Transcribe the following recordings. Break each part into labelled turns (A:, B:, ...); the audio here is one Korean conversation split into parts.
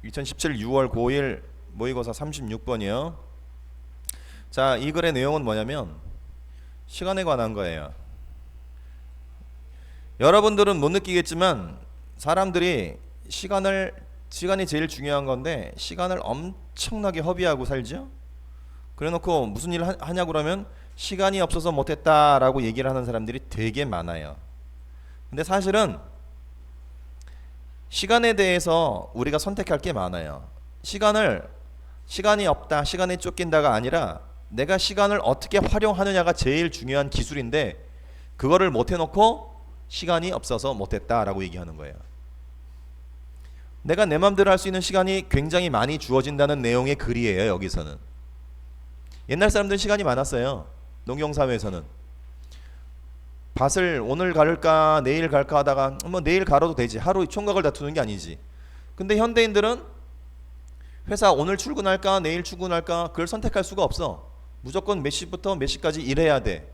A: 2017 6월 9일 모의고사 36번이요. 자, 이 글의 내용은 뭐냐면 시간에 관한 거예요. 여러분들은 못 느끼겠지만 사람들이 시간이 제일 중요한 건데 시간을 엄청나게 허비하고 살죠. 그래놓고 무슨 일을 하냐고 그러면 시간이 없어서 못했다라고 얘기를 하는 사람들이 되게 많아요. 근데 사실은 시간에 대해서 우리가 선택할 게 많아요. 시간이 없다, 시간이 쫓긴다가 아니라 내가 시간을 어떻게 활용하느냐가 제일 중요한 기술인데 그거를 못 해놓고 시간이 없어서 못했다라고 얘기하는 거예요. 내가 내 맘대로 할 수 있는 시간이 굉장히 많이 주어진다는 내용의 글이에요. 여기서는 옛날 사람들은 시간이 많았어요. 농경사회에서는 밭을 오늘 갈까 내일 갈까 하다가 뭐 내일 갈아도 되지, 하루 총각을 다투는 게 아니지. 근데 현대인들은 회사 오늘 출근할까 내일 출근할까 그걸 선택할 수가 없어. 무조건 몇 시부터 몇 시까지 일해야 돼.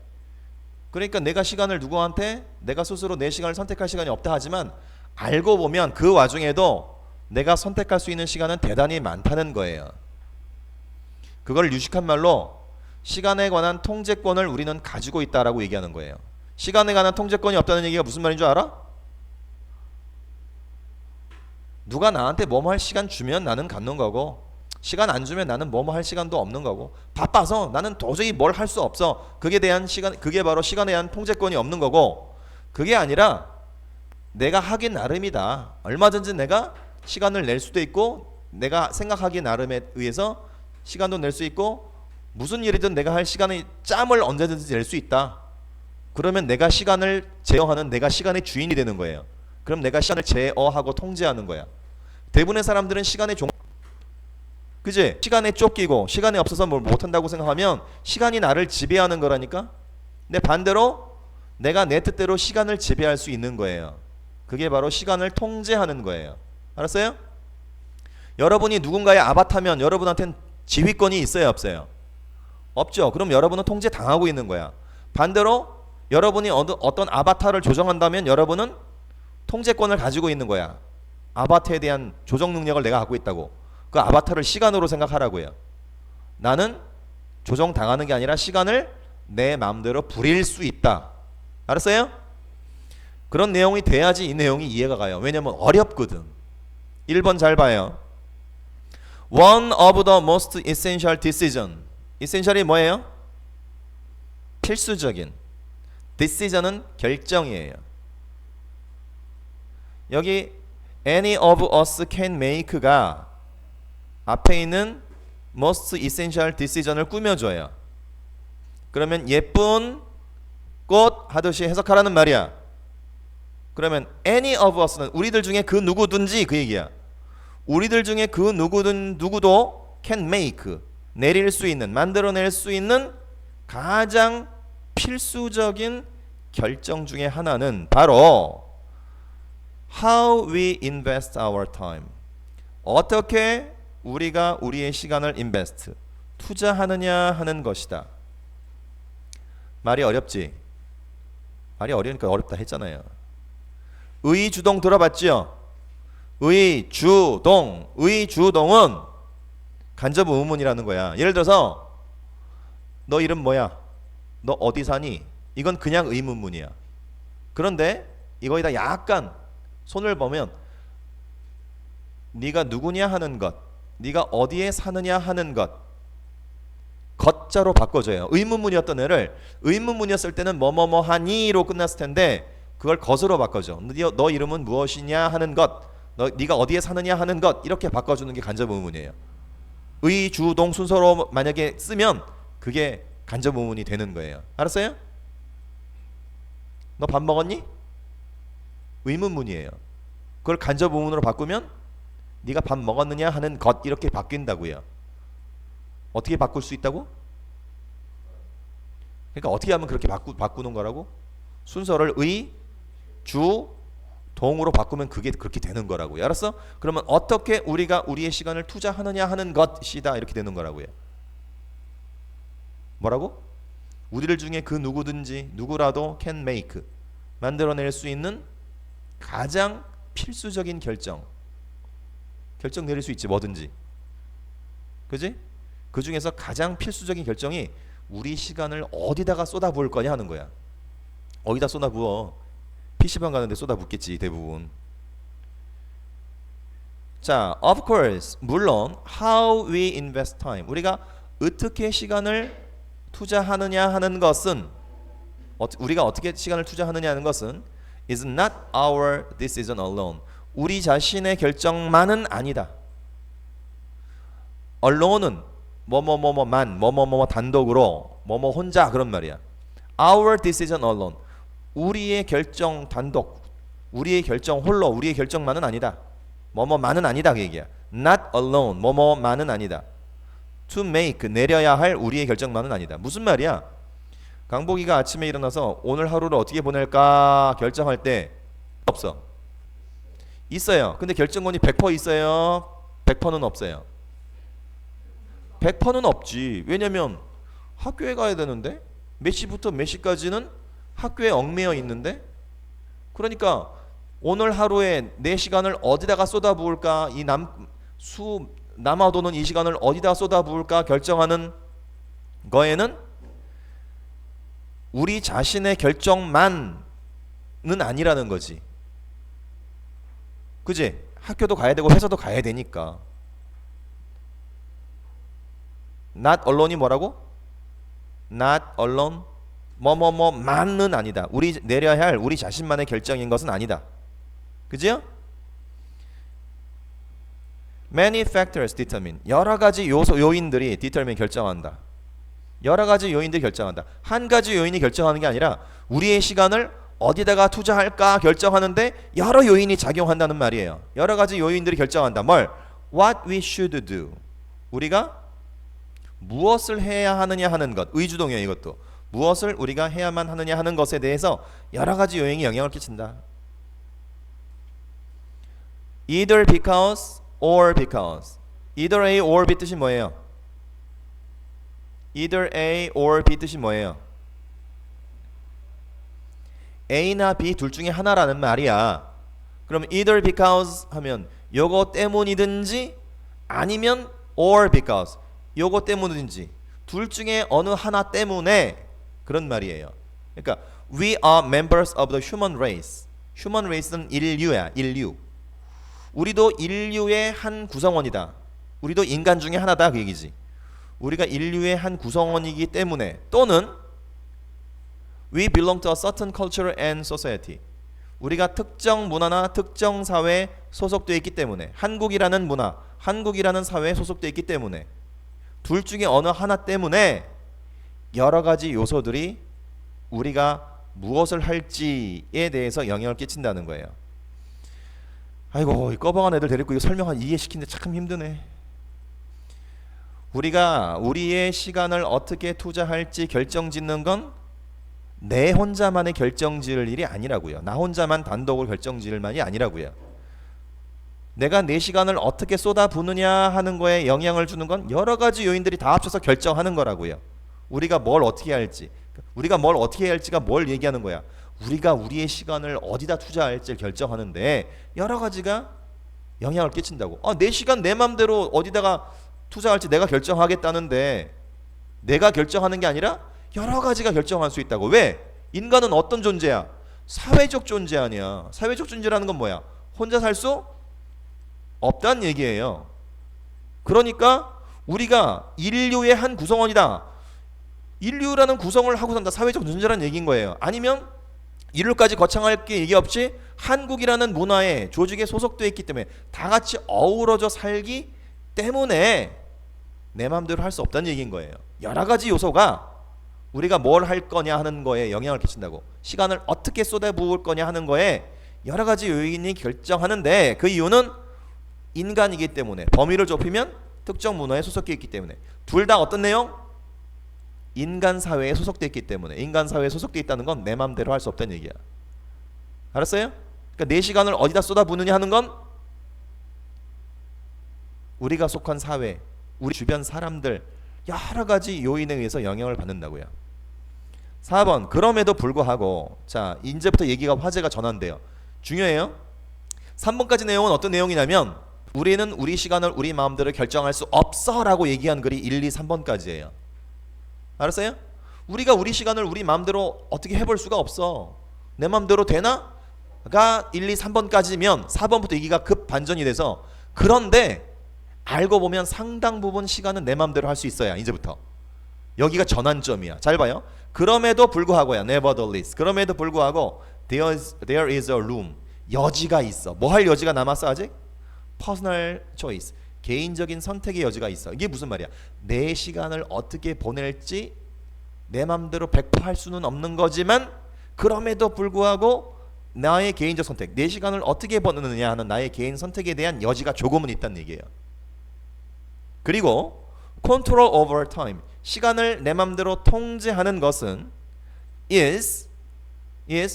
A: 그러니까 내가 스스로 내 시간을 선택할 시간이 없다 하지만 알고 보면 그 와중에도 내가 선택할 수 있는 시간은 대단히 많다는 거예요. 그걸 유식한 말로 시간에 관한 통제권을 우리는 가지고 있다라고 얘기하는 거예요. 시간에 관한 통제권이 없다는 얘기가 무슨 말인 줄 알아? 누가 나한테 뭐뭐 할 시간 주면 나는 갖는 거고, 시간 안 주면 나는 뭐뭐 할 시간도 없는 거고, 바빠서 나는 도저히 뭘 할 수 없어. 그게 바로 시간에 대한 통제권이 없는 거고, 그게 아니라 내가 하기 나름이다. 얼마든지 내가 시간을 낼 수도 있고, 내가 생각하기 나름에 의해서 시간도 낼 수 있고, 무슨 일이든 내가 할 시간의 짬을 언제든지 낼 수 있다. 그러면 내가 시간을 제어하는, 내가 시간의 주인이 되는 거예요. 그럼 내가 시간을 제어하고 통제하는 거야. 대부분의 사람들은 그지? 시간에 쫓기고 시간이 없어서 뭘 못한다고 생각하면 시간이 나를 지배하는 거라니까. 근데 반대로 내가 내 뜻대로 시간을 지배할 수 있는 거예요. 그게 바로 시간을 통제하는 거예요. 알았어요? 여러분이 누군가의 아바타면 여러분한테는 지휘권이 있어요, 없어요? 없죠. 그럼 여러분은 통제당하고 있는 거야. 반대로 여러분이 어떤 아바타를 조정한다면 여러분은 통제권을 가지고 있는 거야. 아바타에 대한 조정 능력을 내가 갖고 있다고. 그 아바타를 시간으로 생각하라고요. 나는 조정당하는 게 아니라 시간을 내 마음대로 부릴 수 있다. 알았어요? 그런 내용이 돼야지 이 내용이 이해가 가요. 왜냐면 어렵거든. 1번 잘 봐요. One of the most essential decision. essential이 뭐예요? 필수적인. decision은 결정이에요. 여기 any of us can make가 앞에 있는 most essential decision을 꾸며줘요. 그러면 예쁜 꽃 하듯이 해석하라는 말이야. 그러면 any of us는 우리들 중에 그 누구든지 그 얘기야. 우리들 중에 그 누구도 can make 내릴 수 있는, 만들어낼 수 있는 가장 필수적인 결정 중에 하나는 바로 how we invest our time. 어떻게 우리가 우리의 시간을 invest, 투자하느냐 하는 것이다. 말이 어렵지? 말이 어려우니까 어렵다 했잖아요. 의주동 들어봤죠? 의주동은 간접 의문이라는 거야. 예를 들어서 너 이름 뭐야? 너 어디 사니? 이건 그냥 의문문이야. 그런데 이거에다 약간 손을 보면 네가 누구냐 하는 것, 네가 어디에 사느냐 하는 것, 겉자로 바꿔줘요. 의문문이었던 애를 의문문이었을 때는 뭐뭐뭐 하니로 끝났을 텐데 그걸 겉으로 바꿔줘. 너 이름은 무엇이냐 하는 것, 네가 어디에 사느냐 하는 것, 이렇게 바꿔주는 게 간접 의문이에요. 의주동 순서로 만약에 쓰면 그게 간접 의문이 되는 거예요. 알았어요? 너 밥 먹었니? 의문문이에요. 그걸 간접 의문으로 바꾸면 네가 밥 먹었느냐 하는 것, 이렇게 바뀐다고요. 어떻게 바꿀 수 있다고? 그러니까 어떻게 하면 그렇게 바꾸는 거라고? 순서를 의, 주, 동으로 바꾸면 그게 그렇게 되는 거라고요. 알았어? 그러면 어떻게 우리가 우리의 시간을 투자하느냐 하는 것이다, 이렇게 되는 거라고요. 뭐라고? 우리들 중에 그 누구라도 can make 만들어낼 수 있는 가장 필수적인 결정. 결정 내릴 수 있지 뭐든지. 그지? 그 중에서 가장 필수적인 결정이 우리 시간을 어디다가 쏟아부을 거냐 하는 거야. 어디다 쏟아부어? PC방 가는데 쏟아붓겠지 대부분. 자, of course, 물론 how we invest time. 우리가 어떻게 시간을 투자하느냐 하는 것은 우리가 어떻게 시간을 투자하느냐 하는 것은 is not our decision alone. 우리 자신의 결정만은 아니다. allone은 뭐뭐뭐뭐만 뭐뭐뭐 단독으로 뭐뭐 혼자 그런 말이야. Our decision alone. 우리의 결정 단독, 우리의 결정 홀로, 우리의 결정만은 아니다. 뭐뭐만은 아니다 그 얘기야. Not alone. 뭐뭐만은 아니다. To make 내려야 할 우리의 결정만은 아니다. 무슨 말이야? 강복이가 아침에 일어나서 오늘 하루를 어떻게 보낼까 결정할 때 없어. 있어요. 근데 결정권이 100% 있어요. 100%는 없어요. 100%는 없지. 왜냐면 학교에 가야 되는데 몇 시부터 몇 시까지는 학교에 얽매여 있는데, 그러니까 오늘 하루에 내 시간을 어디다가 쏟아부을까, 이 남아도는 이 시간을 어디다 쏟아부을까 결정하는 거에는 우리 자신의 결정만은 아니라는 거지. 그지? 학교도 가야 되고 회사도 가야 되니까. Not alone이 뭐라고? Not alone. 뭐뭐뭐만은 아니다. 우리 내려야 할 우리 자신만의 결정인 것은 아니다. 그죠? Many factors determine. 여러 가지 요인들이 determine 결정한다. 여러 가지 요인들이 결정한다. 한 가지 요인이 결정하는 게 아니라 우리의 시간을 어디다가 투자할까 결정하는데 여러 요인이 작용한다는 말이에요. 여러 가지 요인들이 결정한다. 뭘? What we should do. 우리가 무엇을 해야 하느냐 하는 것. 의주동이에요 이것도. 무엇을 우리가 해야만 하느냐 하는 것에 대해서 여러 가지 요인이 영향을 끼친다. Either because or because. Either A or B 뜻이 뭐예요? Either A or B 뜻이 뭐예요? A나 B 둘 중에 하나라는 말이야. 그럼 either because 하면 요거 때문이든지 아니면 or because 요거 때문이든지 둘 중에 어느 하나 때문에 그런 말이에요. 그러니까 we are members of the human race. human race는 인류야. 인류. 우리도 인류의 한 구성원이다. 우리도 인간 중에 하나다 그 얘기지. 우리가 인류의 한 구성원이기 때문에, 또는 we belong to a certain culture and society. 우리가 특정 문화나 특정 사회에 소속되어 있기 때문에, 한국이라는 문화, 한국이라는 사회에 소속되어 있기 때문에, 둘 중에 어느 하나 때문에 여러 가지 요소들이 우리가 무엇을 할지에 대해서 영향을 끼친다는 거예요. 아이고, 이 꺼벙한 애들 데리고 이거 설명한 이해시키는데 참 힘드네. 우리가 우리의 시간을 어떻게 투자할지 결정짓는 건 내 혼자만의 결정지을 일이 아니라고요. 나 혼자만 단독으로 결정지을 만이 아니라고요. 내가 내 시간을 어떻게 쏟아부느냐 하는 거에 영향을 주는 건 여러 가지 요인들이 다 합쳐서 결정하는 거라고요. 우리가 뭘 어떻게 할지, 우리가 뭘 어떻게 해야 할지가 뭘 얘기하는 거야. 우리가 우리의 시간을 어디다 투자할지를 결정하는데 여러 가지가 영향을 끼친다고. 내 시간 내 맘대로 어디다가 투자할지 내가 결정하겠다는데, 내가 결정하는 게 아니라 여러 가지가 결정할 수 있다고. 왜? 인간은 어떤 존재야? 사회적 존재 아니야. 사회적 존재라는 건 뭐야? 혼자 살 수 없다는 얘기예요. 그러니까 우리가 인류의 한 구성원이다. 인류라는 구성을 하고 산다. 사회적 존재라는 얘기인 거예요. 아니면 인류까지 거창할 게 얘기 없이 한국이라는 문화의 조직에 소속되어 있기 때문에 다 같이 어우러져 살기 때문에 내 마음대로 할 수 없다는 얘기인 거예요. 여러 가지 요소가 우리가 뭘 할 거냐 하는 거에 영향을 끼친다고. 시간을 어떻게 쏟아부을 거냐 하는 거에 여러 가지 요인이 결정하는데, 그 이유는 인간이기 때문에, 범위를 좁히면 특정 문화에 소속되어 있기 때문에, 둘 다 어떤 내용? 인간 사회에 소속되어 있기 때문에. 인간 사회에 소속되어 있다는 건 내 마음대로 할 수 없다는 얘기야. 알았어요? 그러니까 내 시간을 어디다 쏟아부느냐 하는 건 우리가 속한 사회, 우리 주변 사람들 여러 가지 요인에 의해서 영향을 받는다고요. 4번, 그럼에도 불구하고. 자, 이제부터 얘기가 화제가 전환돼요. 중요해요. 3번까지 내용은 어떤 내용이냐면 우리는 우리 시간을 우리 마음대로 결정할 수 없어 라고 얘기한 글이 1, 2, 3번까지예요. 알았어요? 우리가 우리 시간을 우리 마음대로 어떻게 해볼 수가 없어. 내 마음대로 되나? 가 1, 2, 3번까지면 4번부터 얘기가 급 반전이 돼서 그런데 알고 보면 상당 부분 시간은 내 마음대로 할 수 있어야 이제부터. 여기가 전환점이야. 잘 봐요. 그럼에도 불구하고야. nevertheless. 그럼에도 불구하고 there is a room. 여지가 있어. 뭐 할 여지가 남았어 아직? personal choice. 개인적인 선택의 여지가 있어. 이게 무슨 말이야? 내 시간을 어떻게 보낼지 내 맘대로 100% 할 수는 없는 거지만 그럼에도 불구하고 나의 개인적 선택, 내 시간을 어떻게 보내느냐 하는 나의 개인 선택에 대한 여지가 조금은 있다는 얘기예요. 그리고 control over time. 시간을 내 맘대로 통제하는 것은 is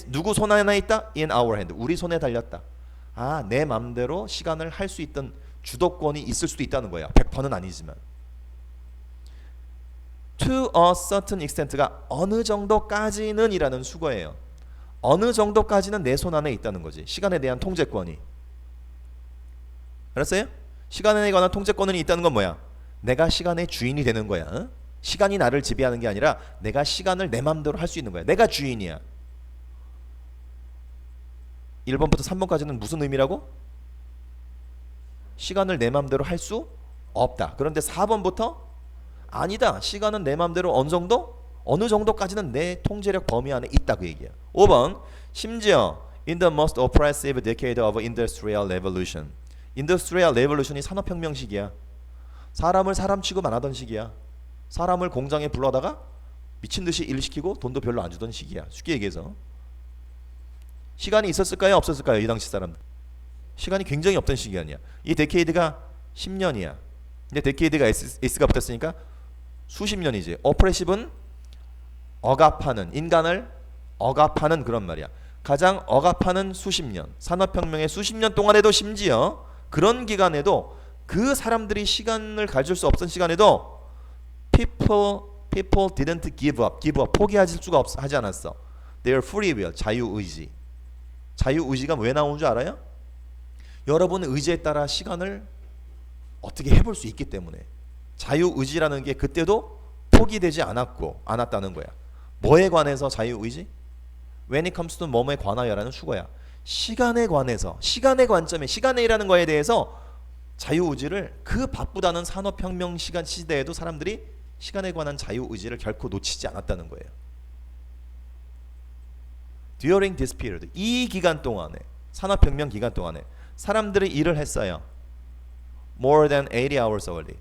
A: 누구 손 안에 있다? in our hand. 우리 손에 달렸다. 아, 내 맘대로 시간을 할 수 있던 주도권이 있을 수도 있다는 거야. 100%는 아니지만. To a certain extent가 어느 정도까지는 이라는 수거예요. 어느 정도까지는 내 손 안에 있다는 거지. 시간에 대한 통제권이. 알았어요? 시간에 관한 통제권이 있다는 건 뭐야? 내가 시간의 주인이 되는 거야. 어? 시간이 나를 지배하는 게 아니라 내가 시간을 내 맘대로 할 수 있는 거야. 내가 주인이야. 1번부터 3번까지는 무슨 의미라고? 시간을 내 맘대로 할 수 없다. 그런데 4번부터 아니다. 시간은 내 맘대로 어느 정도까지는 내 통제력 범위 안에 있다 그 얘기야. 5번 심지어 in the most oppressive decade of industrial revolution. industrial revolution이 산업혁명 시기야. 사람을 사람 취급 안 하던 시기야. 사람을 공장에 불러다가 미친 듯이 일 시키고 돈도 별로 안 주던 시기야. 쉽게 얘기해서. 시간이 있었을까요? 없었을까요? 이 당시 사람들. 시간이 굉장히 없던 시기 아니야. 이 데케이드가 10년이야. 근데 데케이드가 S가 붙었으니까 수십 년이지. 오프레시브는 억압하는, 인간을 억압하는 그런 말이야. 가장 억압하는 수십 년. 산업혁명의 수십 년 동안에도 심지어 그런 기간에도 그 사람들이 시간을 가질 수 없던 시간에도 people didn't give up. 포기하실 수가 하지 않았어. Their free will, 자유의지. 자유의지가 왜 나오는 줄 알아요? 여러분의 의지에 따라 시간을 어떻게 해볼 수 있기 때문에. 자유의지라는 게 그때도 포기되지 않았다는 거야. 뭐에 관해서 자유의지? When it comes to 뭐뭐에 관하여라는 수거야. 시간에 관해서, 시간의 관점에, 시간에 일하는 거에 대해서 자유의지를 그 바쁘다는 산업혁명 시대에도 사람들이 시간에 관한 자유의지를 결코 놓치지 않았다는 거예요. During this period, 이 기간 동안에, 산업혁명 기간 동안에 사람들이 일을 했어요. More than 80 hours a day.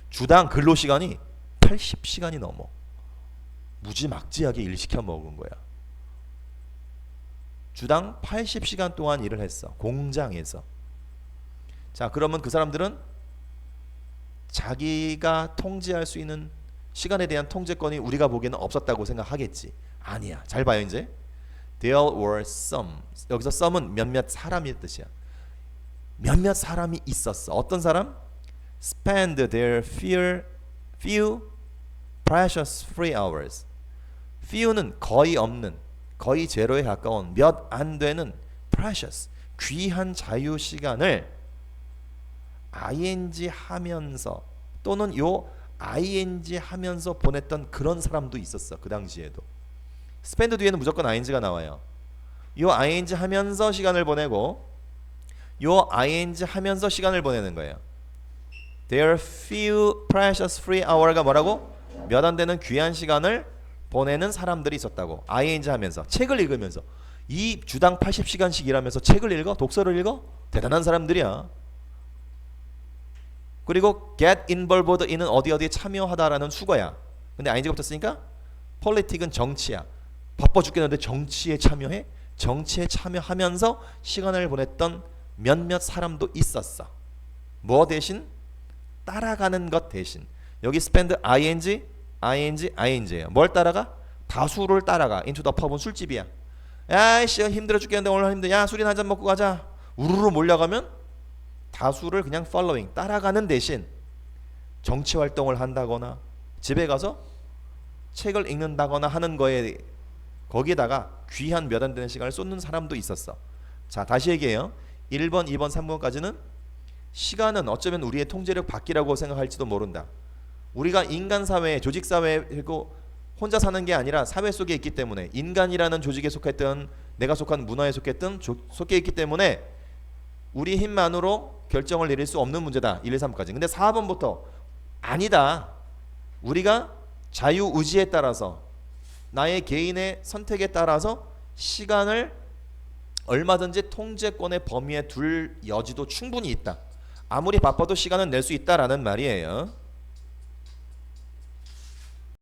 A: 주당 근로시간이 80시간이 넘어. 무지막지하게 일 시켜 먹은 거야. 주당 80시간 동안 일을 했어. 공장에서. 자, 그러면 그 사람들은 자기가 통제할 수 있는 시간에 대한 통제권이 우리가 보기에는 없었다고 생각하겠지. 아니야. 잘 봐요 이제. There were some. 여기서 some은 몇몇 사람의 뜻이야. 몇몇 사람이 있었어. 어떤 사람? Spend their few precious free hours. few는 거의 없는, 거의 제로에 가까운, 몇 안 되는 precious, 귀한 자유 시간을 ing 하면서 또는 요 ing 하면서 보냈던 그런 사람도 있었어. 그 당시에도. spend 뒤에는 무조건 ing가 나와요. 요 ing 하면서 시간을 보내고 요 ing 하면서 시간을 보내는 거예요. Their few precious free hour가 뭐라고? 몇 안 되는 귀한 시간을 보내는 사람들이 있었다고. ing 하면서 책을 읽으면서. 이 주당 80시간씩 일하면서 책을 읽어? 독서를 읽어? 대단한 사람들이야. 그리고 get involved in은 어디에 참여하다라는 수거야. 근데 ing가 붙었으니까 politic은 정치야. 바빠 죽겠는데 정치에 참여해? 정치에 참여하면서 시간을 보냈던 몇몇 사람도 있었어. 뭐 대신? 따라가는 것 대신. 여기 spend ing예요. 뭘 따라가? 다수를 따라가. into the pub은 술집이야. 야이씨 힘들어 죽겠는데 오늘 힘들어. 야 술이나 한잔 먹고 가자. 우르르 몰려가면 다수를 그냥 following, 따라가는 대신 정치 활동을 한다거나 집에 가서 책을 읽는다거나 하는 거에 거기에다가 귀한 몇 안 되는 시간을 쏟는 사람도 있었어. 자, 다시 얘기해요. 1번, 2번, 3번까지는 시간은 어쩌면 우리의 통제력 밖이라고 생각할지도 모른다. 우리가 인간 사회, 조직 사회고 혼자 사는 게 아니라 사회 속에 있기 때문에 인간이라는 조직에 속했든 내가 속한 문화에 속했든 속해 있기 때문에 우리 힘만으로 결정을 내릴 수 없는 문제다. 1, 2, 3까지. 근데 4번부터 아니다. 우리가 자유의지에 따라서 나의 개인의 선택에 따라서 시간을 얼마든지 통제권의 범위에 둘 여지도 충분히 있다. 아무리 바빠도 시간은 낼 수 있다라는 말이에요.